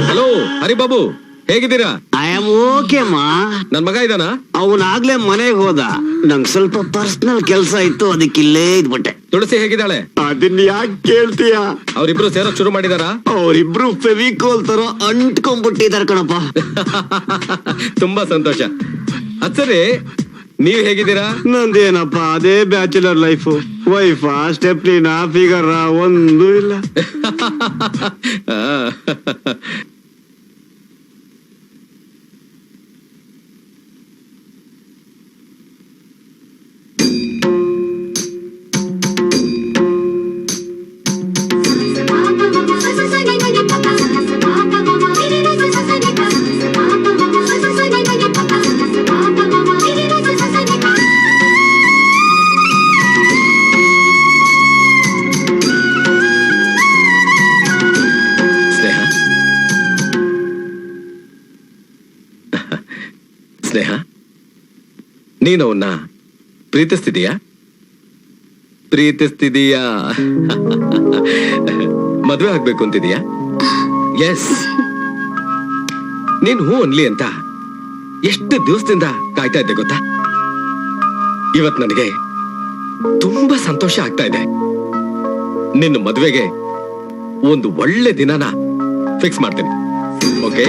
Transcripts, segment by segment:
Hello Haribabu, ಹೇಗಿದ್ದೀರಾ? I am okay ಮಾ. ನನ್ ಮಗ ಇದಾನ? ಅವನಾಗ್ಲೇ ಮನೆಗೆ ಹೋದ. ನಂಗ್ ಸ್ವಲ್ಪ ಪರ್ಸನಲ್ ಕೆಲಸ ಇತ್ತು, ಅದಕ್ಕೆ ಇಲ್ಲೇ ಇದ್ಬಿಟ್ಟೆ. ತುಳಸಿ ಹೇಗಿದ್ದಾಳೆ? ಅದನ್ನ ಯಾಕೆ ಕೇಳ್ತೀಯ? ಅವ್ರಿಬ್ರು ಸೇರೋಕ್ ಶುರು ಮಾಡಿದಾರಾ? ಅವರಿಬ್ರು ಫೆವಿಕೋಲ್ ತರ ಅಂಟ್ಕೊಂಡ್ಬಿಟ್ಟಿದಾರ ಕಣಪ್ಪ. ತುಂಬಾ ಸಂತೋಷ. ಅದ್ ಸರಿ, ನೀವ್ ಹೇಗಿದ್ದೀರಾ? ನಂದೇನಪ್ಪ, ಅದೇ ಬ್ಯಾಚುಲರ್ ಲೈಫ್. ವೈಫಾ, ಸ್ಟೆಪ್ನಿನ, ಫಿಗರ್ ಒಂದು ಇಲ್ಲ. ಸ್ನೇಹ, ನೀನು ಅವನ್ನ ಪ್ರೀತಿಸ್ತಿದೀಯಾ? ಮದುವೆ ಆಗ್ಬೇಕು ಅಂತಿದೀಯಾ? ಎಸ್. ನೀನ್ ಹೂ ಅನ್ಲಿ ಅಂತ ಎಷ್ಟು ದಿವಸದಿಂದ ಕಾಯ್ತಾ ಇದ್ದೆ ಗೊತ್ತಾ? ಇವತ್ ನನಗೆ ತುಂಬಾ ಸಂತೋಷ ಆಗ್ತಾ ಇದೆ. ನಿನ್ನ ಮದುವೆಗೆ ಒಂದು ಒಳ್ಳೆ ದಿನನ ಫಿಕ್ಸ್ ಮಾಡ್ತೀನಿ. ಓಕೆ?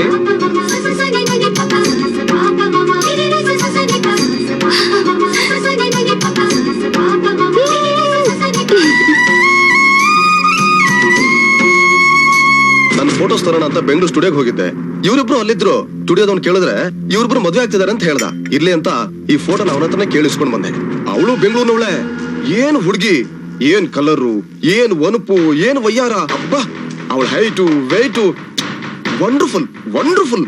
ನಾನು ಫೋಟೋಸ್ ತರೋಣ ಅಂತ ಬೆಂಗಳೂರು ಸ್ಟುಡಿಯೋಗೆ ಹೋಗಿದ್ದೆ. ಇವರಿಬ್ರು ಅಲ್ಲಿದ್ರು. ಸ್ಟುಡಿಯೋದವ್ನು ಕೇಳಿದ್ರೆ ಇವರಿಬ್ರು ಮದುವೆ ಆಗ್ತಿದಾರೆ ಅಂತ ಹೇಳ್ದ. ಇರ್ಲಿ ಅಂತ ಈ ಫೋಟೋನ ಅವನ ಹತ್ರನೇ ಕೇಳಿಸ್ಕೊಂಡ್ ಬಂದೆ. ಅವಳು ಬೆಂಗಳೂರಿನವಳೆ. ಏನ್ ಹುಡುಗಿ, ಏನ್ ಕಲರು, ಏನ್ ಒನಪು, ಏನ್ ವಯ್ಯಾರ. ಅಬ್ಬಾ, ಅವಳ ಹೈಟು, ವೆಯ್ಟು, ವಂಡರ್ಫುಲ್ ವಂಡರ್ಫುಲ್.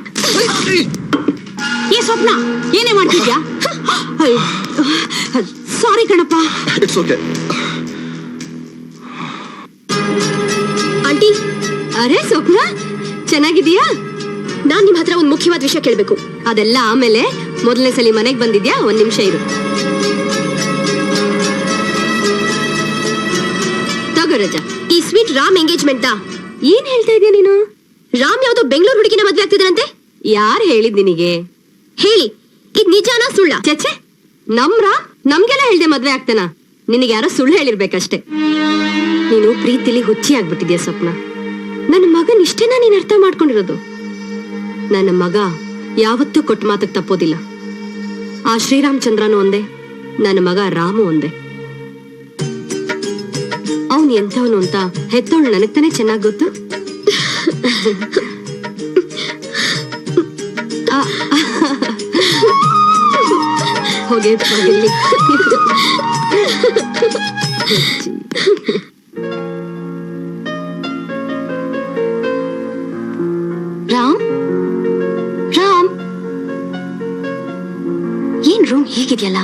ಏ ಸ್ವಪ್ನ, ಏನೇ ಮಾಡ್ತಿದ್ಯಾ? ಸಾರಿ ಕಣಪ್ಪ. It's okay. ಆಂಟಿ. ಅರೆ ಸ್ವಪ್ನ, ಚೆನ್ನಾಗಿದೀಯಾ? ನಾನ್ ನಿಮ್ ಹತ್ರ ಒಂದ್ ಮುಖ್ಯವಾದ ವಿಷಯ ಕೇಳ್ಬೇಕು. ಅದೆಲ್ಲ ಆಮೇಲೆ. ಮೊದಲನೇ ಸಲ ಮನೆಗ್ ಬಂದಿದ್ಯಾ, ಒಂದ್ ನಿಮಿಷ ಇರು. ತಗೋ ರಜಾ, ಈ ಸ್ವೀಟ್ ರಾಮ್ ಎಂಗೇಜ್ಮೆಂಟ್. ಏನ್ ಹೇಳ್ತಾ ಇದೀಯ ನೀನು? ರಾಮ್ ಯಾವ್ದೋ ಬೆಂಗಳೂರು ಹುಡುಗಿನ ಮದ್ವೆ ಆಗ್ತಿದಾರಂತೆ. ಯಾರು ಹೇಳಿದ್ ನಿನಗೆ? ಹೇಳಿ, ಇದ್ ನಿಜಾನಾ ಸುಳ್ಳ? ಚಚ್ಚೆ, ನಮ್ಗೆಲ್ಲ ಹೇಳ್ದೆ ಮದ್ವೆ ಆಗ್ತಾನ? ನಿನಗೆ ಯಾರೋ ಸುಳ್ಳು ಹೇಳಿರ್ಬೇಕಷ್ಟೇ. ನೀನು ಪ್ರೀತಿಲಿ ಹುಚ್ಚಿ ಆಗ್ಬಿಟ್ಟಿದ್ಯಾ ಸ್ವಪ್ನ. ನನ್ನ ಮಗನ್ ಇಷ್ಟೇನಾ ನೀನ್ ಅರ್ಥ ಮಾಡ್ಕೊಂಡಿರೋದು? ನನ್ನ ಮಗ ಯಾವತ್ತೂ ಕೊಟ್ಟ ಮಾತಕ್ ತಪ್ಪೋದಿಲ್ಲ. ಆ ಶ್ರೀರಾಮಚಂದ್ರನು ಒಂದೇ, ನನ್ನ ಮಗ ರಾಮು ಒಂದೇ. ಅವನ್ ಎಂಥವನು ಅಂತ ಹೆತ್ತವಳು ನನಗ್ ತಾನೇ ಚೆನ್ನಾಗ್ ಗೊತ್ತು. ಹೋಗಿ ರಾಮ್, ರಾಮ್, ಏನ್ ರೂಮ್ ಹೀಗಿದೆಯಲ್ಲ?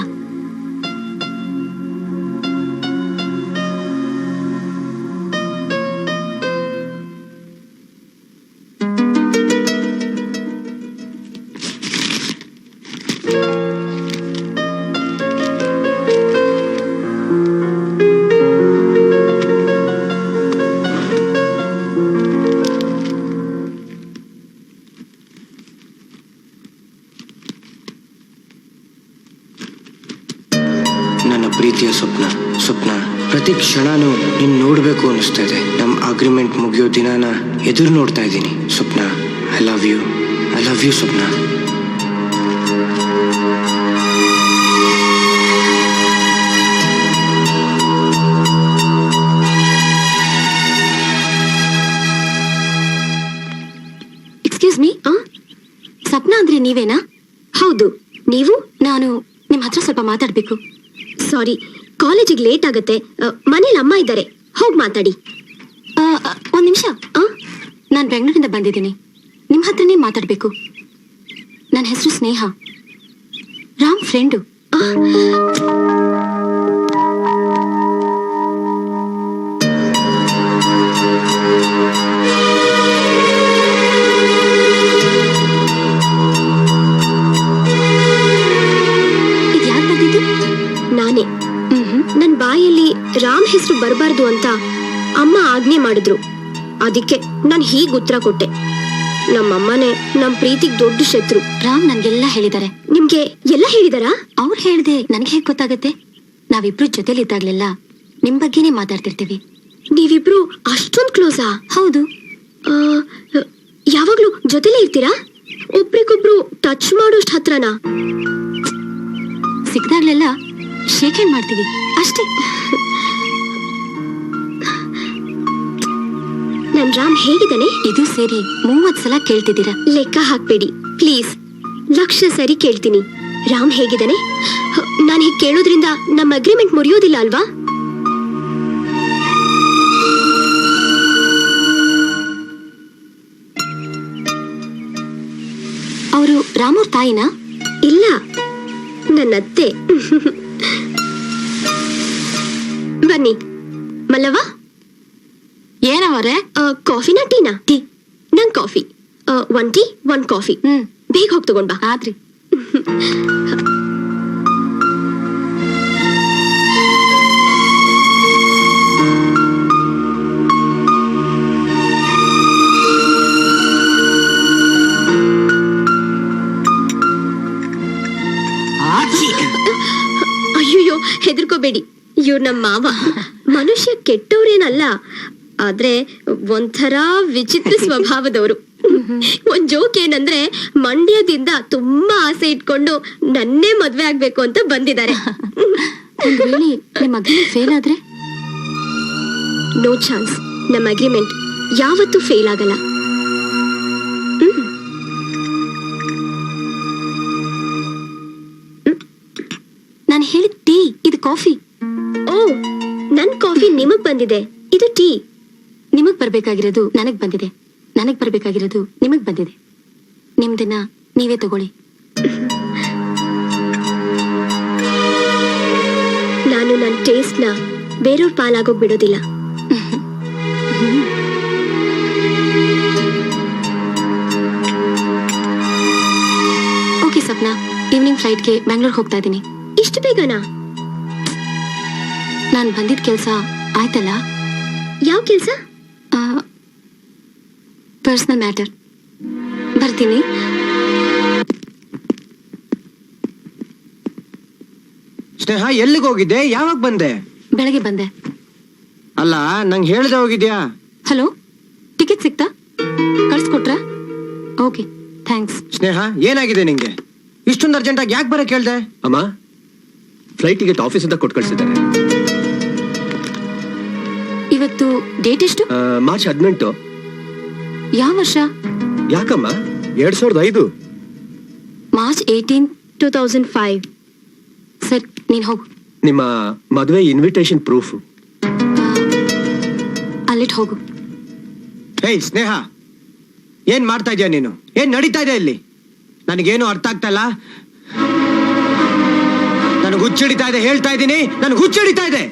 ನನ್ನ ಪ್ರೀತಿಯ ಸ್ವಪ್ನ, ಪ್ರತಿ ಕ್ಷಣನೂ ನೀನ್ ನೋಡ್ಬೇಕು ಅನಿಸ್ತಾ ಇದೆ. ನಮ್ಮ ಅಗ್ರಿಮೆಂಟ್ ಮುಗಿಯೋ ದಿನಾನ ಎದುರು ನೋಡ್ತಾ ಇದ್ದೀನಿ. Swapna, I love you Swapna. Excuse me, Swapna ಅಂದ್ರೆ ನೀವೇನಾ? ಹೌದು. ನೀವು? ನಾನು ನಿಮ್ ಹತ್ರ ಸ್ವಲ್ಪ ಮಾತಾಡ್ಬೇಕು. ಸಾರಿ, ಕಾಲೇಜಿಗೆ ಲೇಟ್ ಆಗತ್ತೆ. ಮನೇಲಿ ಅಮ್ಮ ಇದ್ದಾರೆ, ಹೋಗಿ ಮಾತಾಡಿ. ಒಂದ್ ನಿಮಿಷ. ನಾನು ಬೆಂಗಳೂರಿಂದ ಬಂದಿದ್ದೀನಿ, ನಿಮ್ ಹತ್ರನೇ ಮಾತಾಡ್ಬೇಕು. ನನ್ನ ಹೆಸರು ಸ್ನೇಹ, ರಾಮ್ ಫ್ರೆಂಡು. ನನ್ ಬಾಯಲ್ಲಿ ರಾಮ್ ಹೆಸರು ಬರಬಾರ್ದು ಅಂತ ಅಮ್ಮ ಆಜ್ಞೆ ಮಾಡಿದ್ರು. ಅದಕ್ಕೆ ನಾನು ಹೀಗೆ ಉತ್ತರ ಕೊಟ್ಟೆ. ನಮ್ಮಮ್ಮನೇ ನಮ್ ಪ್ರೀತಿಗ್ ದೊಡ್ಡ ಶತ್ರು. ರಾಮ್ ನನ್ಗೆಲ್ಲ ಹೇಳಿದ್ದಾರೆ. ನಿಮ್ಗೆ ಎಲ್ಲ ಹೇಳಿದಾರಾ? ಅವ್ರು ಹೇಳ್ದೆ ನನಗೆ ಹೇಗ್ ಗೊತ್ತಾಗತ್ತೆ? ನಾವಿಬ್ರು ಜೊತೆಲಿದ್ದಾಗ್ಲೆಲ್ಲ ನಿಮ್ ಬಗ್ಗೆನೇ ಮಾತಾಡ್ತಿರ್ತೀವಿ. ನೀವಿಬ್ರು ಅಷ್ಟೊಂದ್ ಕ್ಲೋಸಾ? ಹೌದು. ಯಾವಾಗ್ಲೂ ಜೊತೆಲೇ ಇರ್ತೀರಾ? ಒಬ್ರಿಗೊಬ್ರು ಟಚ್ ಮಾಡೋಷ್ಟ್ ಹತ್ರನಾ? ಸಿಕ್ದಾಗ್ಲೆಲ್ಲ ಶೇಕ್ ಹ್ಯಾಂಡ್ ಮಾಡ್ತೀವಿ ಅಷ್ಟೇ. ನನ್ ರಾಮ್ ಹೇಗಿದ್ದಾನೆ? ಇದು ಸೇರಿ 30 ಸಲ ಕೇಳ್ತಿದ್ದೀರಾ. ಲೆಕ್ಕ ಹಾಕ್ಬೇಡಿ ಪ್ಲೀಸ್. ಲಕ್ಷ ಸರಿ ಕೇಳ್ತೀನಿ. ರಾಮ್ ಹೇಗಿದ್ದಾನೆ? ನಾನ್ ಹೀಗ್ ಕೇಳೋದ್ರಿಂದ ನಮ್ಮ ಅಗ್ರಿಮೆಂಟ್ ಮುರಿಯೋದಿಲ್ಲ ಅಲ್ವಾ? ಅವರು ರಾಮವ್ರ ತಾಯಿನಾ? ಇಲ್ಲ, ನನ್ನ ಅತ್ತೆ. ಬನ್ನಿ. ಮಲ್ಲವ್ವ, ಏನವರೇ? ಕಾಫಿನಾ ಟೀನಾ? ಟೀ. ನಂಗ್ ಕಾಫಿ. 1 tea 1 coffee. ಬೇಗ ಹೋಗಿ ತಗೊಂಡ್ ಬಾ. ಆದ್ರಿ. ಅಯ್ಯೋ, ಹೆದರ್ಕೋಬೇಡಿ. ಇವ್ರ ನಮ್ಮ ಮಾವ. ಮನುಷ್ಯ ಕೆಟ್ಟವ್ರೇನಲ್ಲ, ಆದ್ರೆ ಒಂಥರ ವಿಚಿತ್ರ ಸ್ವಭಾವದವರು. ಒಂದ್ ಜೋಕ್ ಏನಂದ್ರೆ, ಮಂಡ್ಯದಿಂದ ತುಂಬಾ ಆಸೆ ಇಟ್ಕೊಂಡು ನನ್ನೇ ಮದ್ವೆ ಆಗ್ಬೇಕು ಅಂತ ಬಂದಿದ್ದಾರೆ. ನಿಮ್ ಅಗ್ರಿಮೆಂಟ್ ಫೇಲ್ ಆದ್ರೆ? No chance. ನಮ್ಮ ಅಗ್ರಿಮೆಂಟ್ ಯಾವತ್ತೂ ಫೇಲ್ ಆಗಲ್ಲ. ನಾನು ಹೇಳಿದ ಟೀ, ಇದು ಕಾಫಿ. ಓ, ನನ್ ಕಾಫಿ ನಿಮಗ್ ಬಂದಿದೆ, ಇದು ಟೀ. ನಿಮಗ್ ಬರ್ಬೇಕಾಗಿರೋದು ನನಗ್ ಬಂದಿದೆ, ನನಗ್ ಬರ್ಬೇಕಾಗಿರೋದು ನಿಮಗ್ ಬಂದಿದೆ. ನಿಮ್ದನ್ನ ನೀವೇ ತಗೊಳ್ಳಿ. ನಾನು ನನ್ನ ಟೇಸ್ಟ್ ನ ಬೇರೆಯವ್ರ ಪಾಲಾಗೋಗ್ ಬಿಡೋದಿಲ್ಲ. ಓಕೆ ಸಪ್ನಾ, ಈವ್ನಿಂಗ್ ಫ್ಲೈಟ್ಗೆ ಬ್ಯಾಂಗ್ಳೂರ್ ಹೋಗ್ತಾ ಇದ್ದೀನಿ. ಇಷ್ಟು ಬೇಗನಾ? ನಾನ್ ಬಂದಿದ್ ಕೆಲ್ಸ ಆಯ್ತಲ್ಲ? ಯಾವ ಕೆಲ್ಸ? Personal matter. ಬರ್ತೀನಿ. ಸ್ನೇಹ, ಎಲ್ಲಿಗೆ ಹೋಗಿದ್ದೆ? ಯಾವಾಗ ಬಂದೆ? ಬೆಳಗ್ಗೆ ಬಂದೆ. ಅಲ್ಲ, ನಂಗೆ ಹೇಳ್ದೆ ಹೋಗಿದ್ಯಾ? ಹಲೋ, ಟಿಕೆಟ್ ಸಿಕ್ತಾ? ಕಳ್ಸ್ಕೊಟ್ರಾ? Okay, thanks. ಸ್ನೇಹ, ಏನಾಗಿದೆ ನಿಂಗೆ? ಇಷ್ಟೊಂದು ಅರ್ಜೆಂಟ್ ಆಗಿ ಯಾಕೆ ಬರಕ್ ಹೇಳ್ದೆ? ಅಮ್ಮ, ಫ್ಲೈಟ್ ಟಿಕೆಟ್ ಆಫೀಸಿಂದ ಕೊಟ್ಟು ಕಳ್ಸಿದ್ದಾರೆ. ಇವತ್ತು ಡೇಟ್ ಎಷ್ಟು? ಮಾರ್ಚ್ 18. ಯಾವ ವರ್ಷ? ಯಾಕಮ್ಮ? 2005. ಮಾರ್ಚ್ 18, 2005. ಸರ್, ನೀನ್ ಹೋಗು. ನಿಮ್ಮ ಮದುವೆ ಇನ್ವಿಟೇಷನ್ ಪ್ರೂಫ್. ಅಲ್ಲಿಟ್ ಹೋಗು. ಹೇಯ್ ಸ್ನೇಹ, ಏನ್ ಮಾಡ್ತಾ ಇದೀಯ ನೀನು? ಏನ್ ನಡೀತಾ ಇದೆ ಇಲ್ಲಿ? ನನಗೇನು ಅರ್ಥ ಆಗ್ತಾ ಇಲ್ಲ. ನನಗೆ ಹುಚ್ಚಿಡಿತಾ ಇದೆ, ಹೇಳ್ತಾ ಇದ್ದೀನಿ, ನನಗೆ ಹುಚ್ಚಿಡಿತಾ ಇದೆ.